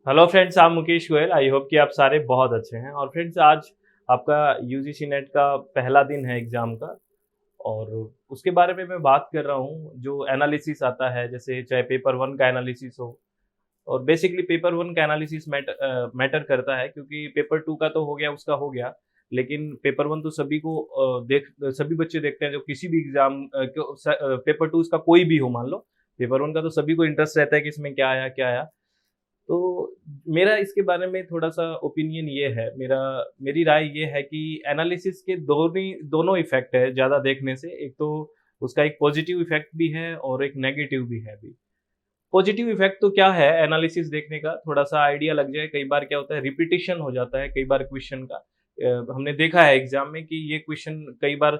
Hello friends, I'm Mukesh Goyal. I hope कि आप सारे बहुत अच्छे हैं। और फ्रेंड्स, आज आपका यूजीसी नेट का पहला दिन है एग्ज़ाम का। और उसके बारे में मैं बात कर रहा हूँ। जो एनालिसिस आता है, जैसे चाहे पेपर वन का एनालिसिस हो, और बेसिकली पेपर वन का एनालिसिस मैटर करता है, क्योंकि पेपर टू का तो हो गया, उसका हो गया। लेकिन पेपर वन तो सभी को सभी बच्चे देखते हैं, जो किसी भी एग्जाम पेपर टू इसका कोई भी हो, मान लो। पेपर वन का तो सभी को इंटरेस्ट रहता है कि इसमें क्या आया क्या आया। तो मेरा इसके बारे में थोड़ा-सा ओपिनियन ये है, मेरी राय ये है कि एनालिसिस के दोनों इफ़ेक्ट है ज़्यादा देखने से। एक तो उसका एक पॉजिटिव इफ़ेक्ट भी है और एक नेगेटिव भी है अभी। पॉजिटिव इफ़ेक्ट तो क्या है एनालिसिस देखने का, थोड़ा-सा आइडिया लग जाए। कई बार क्या होता है, रिपिटिशन हो जाता है कई बार क्वेश्चन का। हमने देखा है एग्ज़ाम में कि ये क्वेश्चन कई बार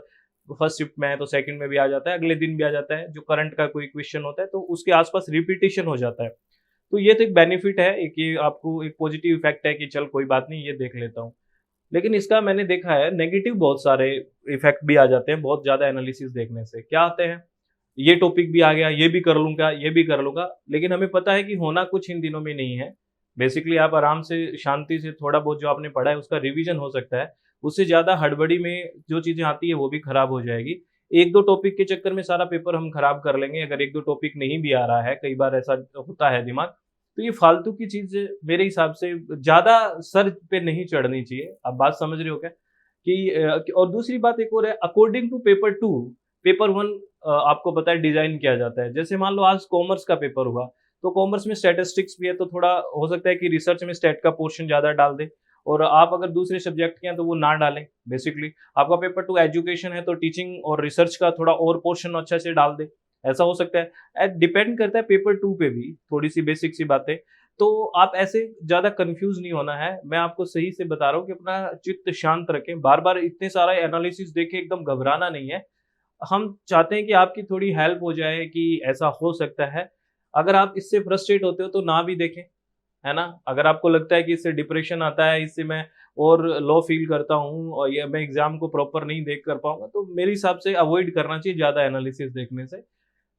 फर्स्ट शिफ्ट में है तो सेकंड में भी आ जाता है, अगले दिन भी आ जाता है। जो करंट का कोई क्वेश्चन होता है तो उसके आस-पास रिपिटिशन हो जाता है। तो ये तो एक बेनिफिट है, एक ये आपको एक पॉजिटिव इफ़ेक्ट है कि चल कोई बात नहीं, ये देख लेता हूँ। लेकिन इसका मैंने देखा है नेगेटिव बहुत सारे इफ़ेक्ट भी आ जाते हैं बहुत ज़्यादा एनालिसिस देखने से। क्या आते हैं? ये टॉपिक भी आ गया, ये भी कर लूँगा, ये भी कर लूँगा, लेकिन हमें पता है कि होना कुछ इन दिनों में नहीं है। बेसिकली आप आराम से, शांति से थोड़ा बहुत जो आपने पढ़ा है उसका रिवीजन हो सकता है। उससे ज़्यादा हड़बड़ी में जो चीज़ें आती है वो भी खराब हो जाएगी। 1-2 टॉपिक के चक्कर में सारा पेपर हम खराब कर लेंगे, अगर 1-2 टॉपिक नहीं भी आ रहा है, कई बार ऐसा होता है दिमाग। तो ये फालतू की चीज़ मेरे हिसाब से ज़्यादा सर पे नहीं चढ़नी चाहिए। आप बात समझ रहे हो क्या? और दूसरी बात एक और है, अकॉर्डिंग टू पेपर 2, पेपर 1 आपको पता है डिज़ाइन किया जाता है। जैसे मान लो आज कॉमर्स का पेपर हुआ, तो कॉमर्स में स्टैटिस्टिक्स भी है, तो थोड़ा हो सकता है कि रिसर्च में स्टैट का पोर्शन ज़्यादा डाल दें, और आप अगर दूसरे सब्जेक्ट के हैं तो वो ना डालें। बेसिकली आपका पेपर 2 एजुकेशन है तो टीचिंग और रिसर्च का थोड़ा और पोर्शन अच्छे से डाल दें, ऐसा हो सकता है। डिपेंड करता है पेपर 2 पे भी, थोड़ी-सी बेसिक सी बातें। तो आप ऐसे ज़्यादा कन्फ्यूज़ नहीं होना है। मैं आपको सही से बता रहा हूँ कि अपना चित्त शांत रखें, बार-बार इतने सारा एनालिसिस देख के एकदम घबराना नहीं है। हम चाहते हैं कि आपकी थोड़ी हेल्प हो जाए कि ऐसा हो सकता है। अगर आप इससे फ्रस्ट्रेट होते हो तो ना भी देखें, है ना? अगर आपको लगता है कि इससे डिप्रेशन आता है, इससे मैं और लो फ़ील करता हूँ और ये मैं एग्ज़ाम को प्रॉपर नहीं देख कर पाऊँगा, तो मेरे हिसाब से अवॉइड करना चाहिए ज़्यादा एनालिसिस देखने से।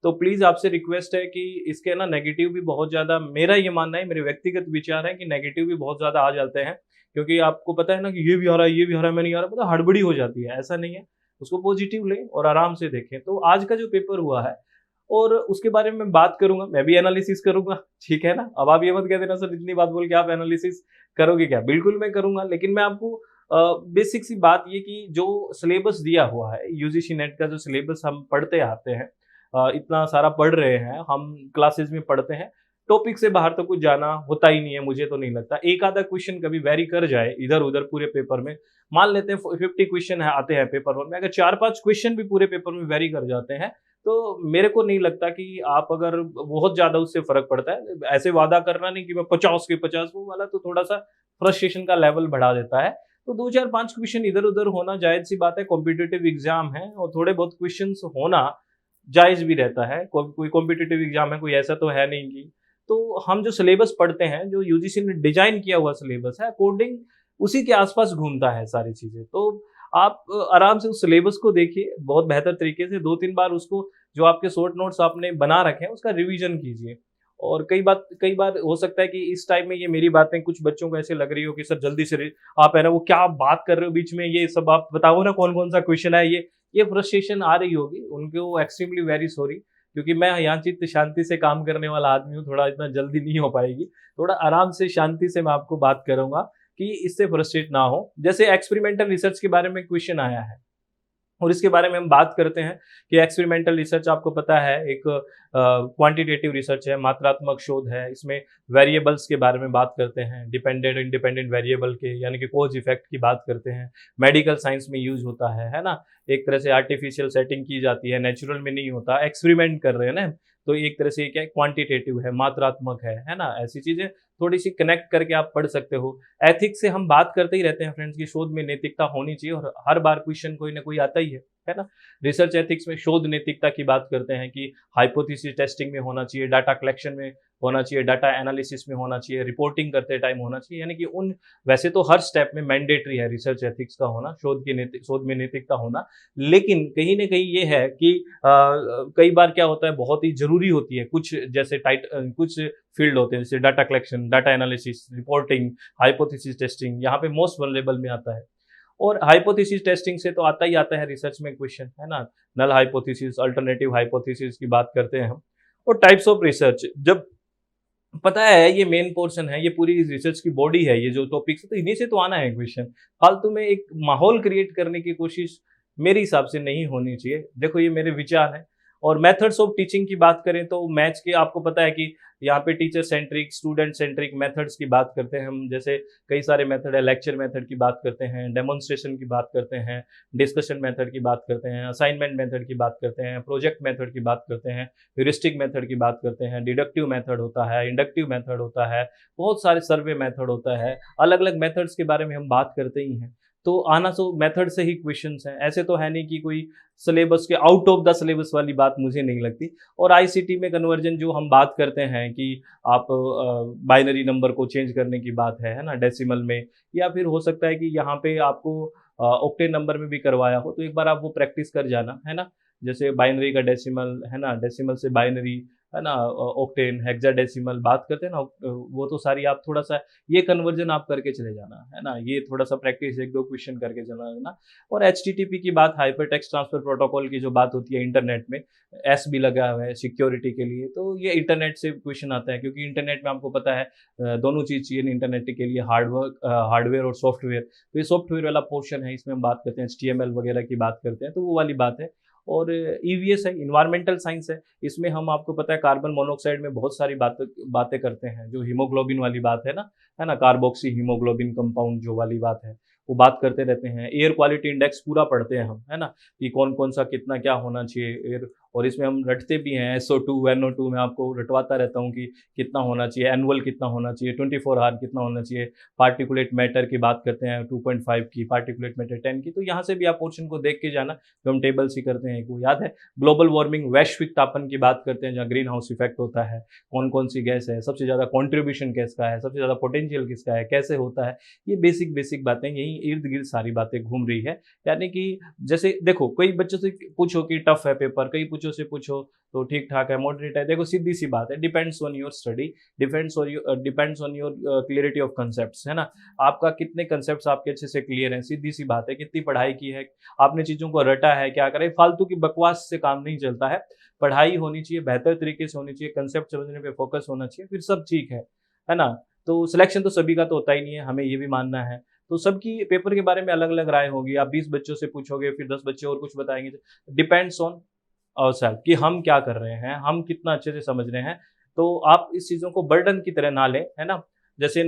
तो प्लीज़ आपसे रिक्वेस्ट है कि इसके ना नेगेटिव भी बहुत ज़्यादा, मेरा ये मानना है, मेरे व्यक्तिगत विचार है कि नेगेटिव भी बहुत ज़्यादा आ जाते हैं। क्योंकि आपको पता है ना कि ये भी आ रहा है, ये भी आ रहा है, मैं नहीं आ रहा, मतलब हड़बड़ी हो जाती है, ऐसा नहीं है। उसको पॉजिटिव लें और आराम से देखें। तो आज का जो पेपर हुआ है और उसके बारे में मैं बात करूँगा, मैं भी एनालिसिस करूँगा, ठीक है ना? अब आप ये मत कह देना सर इतनी बात बोल के आप एनालिसिस करोगे क्या? बिल्कुल मैं करूँगा, लेकिन मैं आपको बेसिक सी बात ये कि जो सिलेबस दिया हुआ है, यूजीसी नेट का जो सिलेबस हम पढ़ते आते हैं, इतना सारा पढ़ रहे हैं, हम क्लासेस में पढ़ते हैं, टॉपिक से बाहर तो कुछ जाना होता ही नहीं है, मुझे तो नहीं लगता। एक आधा क्वेश्चन कभी वेरी कर जाए इधर-उधर पूरे पेपर में, मान लेते हैं 50 क्वेश्चन है आते हैं पेपर 1 में, अगर 4-5 क्वेश्चन भी पूरे पेपर में वेरी कर जाते हैं, तो मेरे को नहीं लगता कि आप अगर बहुत ज़्यादा उससे फ़र्क पड़ता है। ऐसे वादा करना नहीं कि मैं 50 के 50, वो वाला तो थोड़ा-सा फ्रस्ट्रेशन का लेवल बढ़ा देता है। तो 2, 4, 5 क्वेश्चन इधर-उधर होना जायज़-सी बात है, कॉम्पिटिटिव एग्ज़ाम है और थोड़े बहुत क्वेश्चन्स होना जायज़ भी रहता है। कोई कॉम्पिटिटिव एग्ज़ाम है, कोई ऐसा तो है नहीं कि, तो हम जो सिलेबस पढ़ते हैं, जो यूजीसी ने डिज़ाइन किया हुआ सिलेबस है, अकॉर्डिंग उसी के आस-पास घूमता है सारी चीज़ें। तो आप आराम से उस सिलेबस को देखिए, बहुत बेहतर तरीके से 2-3 बार उसको, जो आपके शॉर्ट नोट्स आपने बना रखे हैं, उसका रिवीजन कीजिए। और कई बार हो सकता है कि इस टाइम में ये मेरी बातें कुछ बच्चों को ऐसे लग रही हो कि सर जल्दी से आप है ना, वो क्या बात कर रहे हो बीच में, ये सब आप बताओ ना कौन-कौन सा क्वेश्चन है ये फ्रस्ट्रेशन आ रही होगी उनको। एक्सट्रीमली वेरी सॉरी, क्योंकि मैं यहाँ चित्त शांति से काम करने वाला आदमी हूँ, थोड़ा इतना जल्दी नहीं हो पाएगी। थोड़ा आराम से, शांति से मैं आपको बात करूँगा कि इससे फ्रस्ट्रेट ना हो। जैसे एक्सपेरिमेंटल रिसर्च के बारे में क्वेश्चन आया है, और इसके बारे में हम बात करते हैं कि एक्सपेरिमेंटल रिसर्च आपको पता है एक क्वांटिटेटिव रिसर्च है, मात्रात्मक शोध है। इसमें वेरिएबल्स के बारे में बात करते हैं, डिपेंडेंट इंडिपेंडेंट वेरिएबल के, यानी कि कॉज इफेक्ट की बात करते हैं। मेडिकल साइंस में यूज होता है ना? एक तरह से आर्टिफिशियल सेटिंग की जाती है, नेचुरल में नहीं होता, एक्सपेरिमेंट कर रहे हैं ना, तो एक तरह से ये क्या है, क्वांटिटेटिव है, मात्रात्मक है ना? ऐसी चीजें थोड़ी सी कनेक्ट करके आप पढ़ सकते हो। एथिक्स से हम बात करते ही रहते हैं फ्रेंड्स, की शोध में नैतिकता होनी चाहिए, और हर बार क्वेश्चन कोई ना कोई आता ही है। है ना। रिसर्च एथिक्स में शोध नैतिकता की बात करते हैं कि हाइपोथेसिस टेस्टिंग में होना चाहिए, डाटा कलेक्शन में होना चाहिए, डाटा एनालिसिस में होना चाहिए, रिपोर्टिंग करते टाइम होना चाहिए, यानी कि उन वैसे तो हर स्टेप में मैंडेटरी है रिसर्च एथिक्स का होना, शोध में नैतिकता होना, लेकिन कहीं न कहीं ये है कि कई बार क्या होता है, बहुत ही ज़रूरी होती है कुछ जैसे कुछ फील्ड होते हैं जैसे data collection, data analysis, reporting, hypothesis testing, यहाँ पे मोस्ट वल्नरेबल में आता है। और हाइपोथेसिस टेस्टिंग से तो आता ही आता है रिसर्च में क्वेश्चन, है ना। नल हाइपोथेसिस, अल्टरनेटिव हाइपोथेसिस की बात करते हैं हम। और टाइप्स ऑफ रिसर्च, जब पता है ये मेन पोर्शन है, ये पूरी रिसर्च की बॉडी है, ये जो टॉपिक्स है, तो इन्हीं से तो आना है क्वेश्चन। फालतू में एक माहौल क्रिएट करने की कोशिश मेरे हिसाब से नहीं होनी चाहिए। देखो ये मेरे विचार हैं। और मेथड्स ऑफ टीचिंग की बात करें तो मैथ्स के आपको पता है कि यहाँ पे teacher centric, student centric methods की बात करते हैं हम। जैसे कई सारे मेथड है, लेक्चर मेथड की बात करते हैं, डेमोन्स्ट्रेशन की बात करते हैं, डिस्कशन मेथड की बात करते हैं, असाइनमेंट मेथड की बात करते हैं, प्रोजेक्ट मेथड की बात करते हैं, ह्यूरिस्टिक मेथड की बात करते हैं, डिडक्टिव मेथड होता है, इंडक्टिव मेथड होता है, बहुत सारे सर्वे मेथड होता है। अलग अलग मेथड्स के बारे में हम बात करते ही हैं। तो आना तो मेथड से ही क्वेश्चंस हैं, ऐसे तो है नहीं कि कोई सिलेबस के आउट ऑफ द सिलेबस वाली बात मुझे नहीं लगती। और आईसीटी में कन्वर्जन जो हम बात करते हैं कि आप बाइनरी नंबर को चेंज करने की बात है ना, डेसिमल में, या फिर हो सकता है कि यहाँ पे आपको ऑक्टेन नंबर में भी करवाया हो, तो एक बार आप वो प्रैक्टिस कर जाना, है ना। जैसे बाइनरी का डेसिमल, है ना, डेसिमल से बाइनरी, है ना, ऑक्टेन, हेक्साडेसिमल बात करते हैं ना, वो तो सारी आप थोड़ा सा ये कन्वर्जन आप करके चले जाना, है ना। ये थोड़ा सा प्रैक्टिस, एक दो क्वेश्चन करके चला जाना। और एचटीटीपी की बात, हाइपर टेक्स्ट ट्रांसफर प्रोटोकॉल की जो बात होती है इंटरनेट में, एस भी लगा हुआ है सिक्योरिटी के लिए, तो ये इंटरनेट से क्वेश्चन आता है, क्योंकि इंटरनेट में आपको पता है दोनों चीज़ चाहिए इंटरनेट के लिए, हार्डवेयर और सॉफ्टवेयर। तो ये सॉफ्टवेयर वाला पोर्शन है, इसमें हम बात करते हैं एचटीएमएल वगैरह की बात करते हैं, तो वो वाली बात है। और ईवीएस है, इन्वायरमेंटल साइंस है, इसमें हम आपको पता है कार्बन मोनोऑक्साइड में बहुत सारी बातें करते हैं, जो हीमोग्लोबिन वाली बात है ना, कार्बोक्सी हीमोग्लोबिन कंपाउंड जो वाली बात है, वो बात करते रहते हैं। एयर क्वालिटी इंडेक्स पूरा पढ़ते हैं हम, है ना, कि कौन कौन सा कितना क्या होना चाहिए एयर। और इसमें हम रटते भी हैं, SO2 NO2 में आपको रटवाता रहता हूँ कि कितना होना चाहिए, एनुअल कितना होना चाहिए, 24 आवर कितना होना चाहिए। पार्टिकुलेट मैटर की बात करते हैं 2.5 की, पार्टिकुलेट मैटर 10 की, तो यहाँ से भी आप पोर्शन को देख के जाना, जो हम टेबल्स ही करते हैं, वो याद है। ग्लोबल वार्मिंग, वैश्विक तापन की बात करते हैं, जहाँ ग्रीन हाउस इफेक्ट होता है, कौन कौन सी गैस है, सबसे ज़्यादा कॉन्ट्रीब्यूशन किसका है, सबसे ज़्यादा पोटेंशियल किसका है, कैसे होता है, ये बेसिक बेसिक बातें यही इर्द गिर्द सारी बातें घूम रही है। यानी कि जैसे देखो, कई बच्चों से पूछो कि टफ है पेपर, कई बच्चों से पूछो तो ठीक ठाक है, मॉडरेट है। देखो सीधी सी बात है, depends on your study, depends on your clarity of concept, है ना। आपका कितने कंसेप्ट आपके अच्छे से क्लियर हैं, सीधी सी बात है, कितनी पढ़ाई की है, आपने चीज़ों को रटा है, क्या करें। फालतू की बकवास से काम नहीं चलता है, पढ़ाई होनी चाहिए, बेहतर तरीके से होनी चाहिए, कंसेप्ट समझने पे फोकस होना चाहिए, फिर सब ठीक है ना। तो सिलेक्शन तो सभी का तो होता ही नहीं है, हमें ये भी मानना है। तो सबकी पेपर के बारे में अलग अलग राय होगी। आप 20 बच्चों से पूछोगे, फिर 10 बच्चे और कुछ बताएंगे। डिपेंड्स ऑन आवरसेल्फ कि हम क्या कर रहे हैं, हम कितना अच्छे से समझ रहे हैं। तो आप इस चीज़ों को बर्डन की तरह ना लें, है ना। जैसे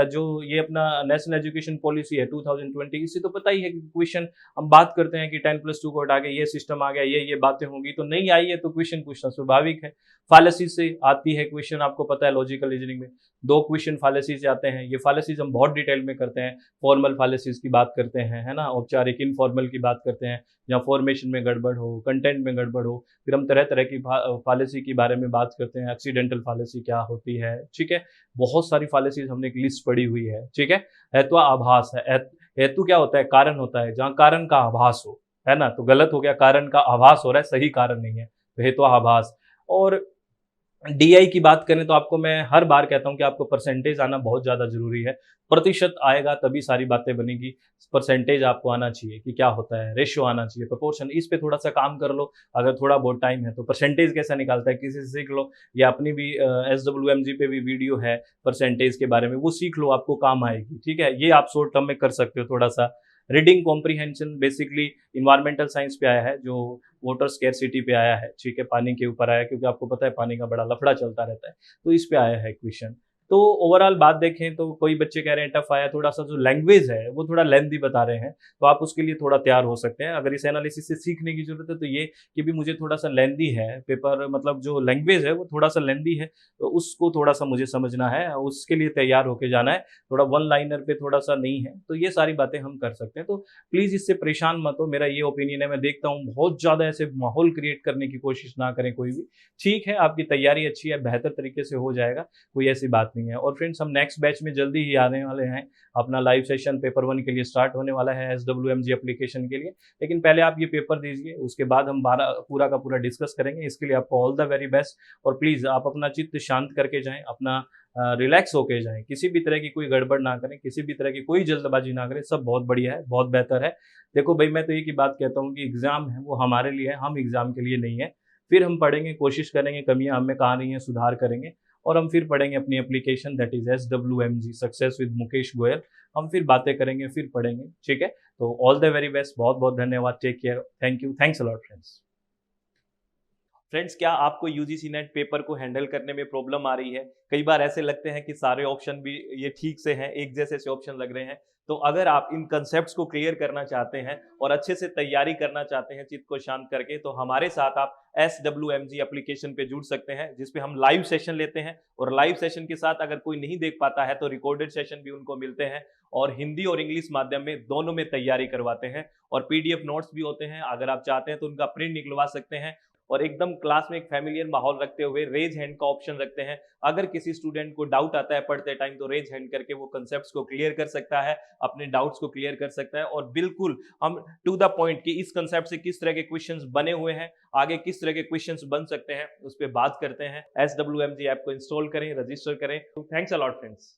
जो ये अपना नेशनल एजुकेशन पॉलिसी है 2020, इससे तो पता ही है कि क्वेश्चन हम बात करते हैं कि 10+2 को हटा के ये सिस्टम आ गया, ये बातें होंगी, तो नहीं आई है तो क्वेश्चन पूछना स्वाभाविक है। फालेसी से आती है क्वेश्चन, आपको पता है लॉजिकल रीजनिंग में 2 क्वेश्चन फालेसी से आते हैं। ये फालेसीज हम बहुत डिटेल में करते हैं, फॉर्मल फालेसीज की बात करते हैं, है ना, औपचारिक इनफॉर्मल की बात करते हैं, जहाँ फॉर्मेशन में गड़बड़ हो, कंटेंट में गड़बड़ हो। फिर हम तरह तरह की फालेसी के बारे में बात करते हैं, एक्सीडेंटल फालेसी क्या होती है, ठीक है। बहुत सारी फालेसीज हमने एक लिस्ट पढ़ी हुई है, ठीक है। हेत्वाभास है, हेतु क्या होता है, कारण होता है, जहाँ कारण का आभास हो, है ना, तो गलत हो गया, कारण का आभास हो रहा है, सही कारण नहीं है, तो हेत्वाभास। और डीआई की बात करें तो आपको मैं हर बार कहता हूं कि आपको परसेंटेज आना बहुत ज़्यादा ज़रूरी है। प्रतिशत आएगा तभी सारी बातें बनेगी। परसेंटेज आपको आना चाहिए कि क्या होता है, रेशियो आना चाहिए, प्रोपोर्शन, इस पे थोड़ा सा काम कर लो। अगर थोड़ा बहुत टाइम है तो परसेंटेज कैसा निकालता है किसी से सीख लो, या अपनी भी SWMG पे भी वीडियो है परसेंटेज के बारे में, वो सीख लो, आपको काम आएगी, ठीक है। ये आप शॉर्ट टर्म में कर सकते हो थोड़ा सा। Reading comprehension basically environmental science पे आया है, जो वाटर स्केर्सिटी पे आया है, ठीक है, पानी के ऊपर आया है, क्योंकि आपको पता है पानी का बड़ा लफड़ा चलता रहता है, तो इस पे आया है क्वेश्चन। तो ओवरऑल बात देखें तो कोई बच्चे कह रहे हैं टफ आया, थोड़ा सा जो लैंग्वेज है वो थोड़ा लेंथी बता रहे हैं, तो आप उसके लिए थोड़ा तैयार हो सकते हैं। अगर इस एनालिसिस से सीखने की जरूरत है तो ये कि भी मुझे थोड़ा सा लेंथी है पेपर, मतलब जो लैंग्वेज है वो थोड़ा सा लेंथी है, तो उसको थोड़ा सा मुझे समझना है, उसके लिए तैयार होके जाना है, थोड़ा वन लाइनर पे थोड़ा सा नहीं है, तो ये सारी बातें हम कर सकते हैं। तो प्लीज़ इससे परेशान मत हो, मेरा ये ओपिनियन है। मैं देखता हूँ बहुत ज़्यादा ऐसे माहौल क्रिएट करने की कोशिश ना करें कोई भी। ठीक है, आपकी तैयारी अच्छी है, बेहतर तरीके से हो जाएगा, कोई ऐसी बात नहीं है। और फ्रेंड्स, हम नेक्स्ट बैच में जल्दी ही आने वाले हैं, अपना लाइव सेशन पेपर 1 के लिए स्टार्ट होने वाला है SWMG एप्लीकेशन के लिए। लेकिन पहले आप ये पेपर दीजिए, उसके बाद हम पूरा का पूरा डिस्कस करेंगे। इसके लिए आपको ऑल द वेरी बेस्ट, और प्लीज़ आप अपना चित्त शांत करके जाएँ, अपना रिलैक्स होके जाएँ, किसी भी तरह की कोई गड़बड़ ना करें, किसी भी तरह की कोई जल्दबाजी ना करें, सब बहुत बढ़िया है, बहुत बेहतर है। देखो भाई, मैं तो एक ही बात कहता हूँ कि एग्ज़ाम है वो हमारे लिए है, हम एग्ज़ाम के लिए नहीं है। फिर हम पढ़ेंगे, कोशिश करेंगे, कमियाँ हम में कहाँ रही हैं सुधार करेंगे, और हम फिर पढ़ेंगे अपनी application, that is SWMG success with Mukesh Goyal. हम फिर बातें करेंगे, फिर पढ़ेंगे, ठीक है? तो ऑल द वेरी बेस्ट, बहुत-बहुत धन्यवाद, take care, thank you, thanks a lot friends. Friends, क्या आपको यूजीसी नेट पेपर को हैंडल करने में प्रॉब्लम आ रही है? कई बार ऐसे लगते हैं कि सारे ऑप्शन भी ये ठीक से हैं, एक जैसे से ऑप्शन लग रहे हैं। तो अगर आप इन कंसेप्ट्स को क्लियर करना चाहते हैं और अच्छे से तैयारी करना चाहते हैं चित्त को शांत करके, तो हमारे साथ आप SWMG एप्लीकेशन पे जुड़ सकते हैं, जिसपे हम लाइव सेशन लेते हैं, और लाइव सेशन के साथ अगर कोई नहीं देख पाता है तो रिकॉर्डेड सेशन भी उनको मिलते हैं, और हिंदी और इंग्लिश माध्यम में दोनों में तैयारी करवाते हैं, और PDF नोट्स भी होते हैं। अगर आप चाहते हैं तो उनका प्रिंट निकलवा सकते हैं, और एकदम क्लास में एक फैमिलियर माहौल रखते हुए रेज हैंड का ऑप्शन रखते हैं। अगर किसी स्टूडेंट को डाउट आता है पढ़ते टाइम, तो रेज हैंड करके वो कंसेप्ट्स को क्लियर कर सकता है, अपने डाउट्स को क्लियर कर सकता है, और बिल्कुल हम टू द पॉइंट कि इस कंसेप्ट से किस तरह के क्वेश्चंस बने हुए हैं, आगे किस तरह के क्वेश्चंस बन सकते हैं, उस पर बात करते हैं। SWMG ऐप को इंस्टॉल करें, रजिस्टर करें। तो थैंक्स अ लॉट फ्रेंड्स।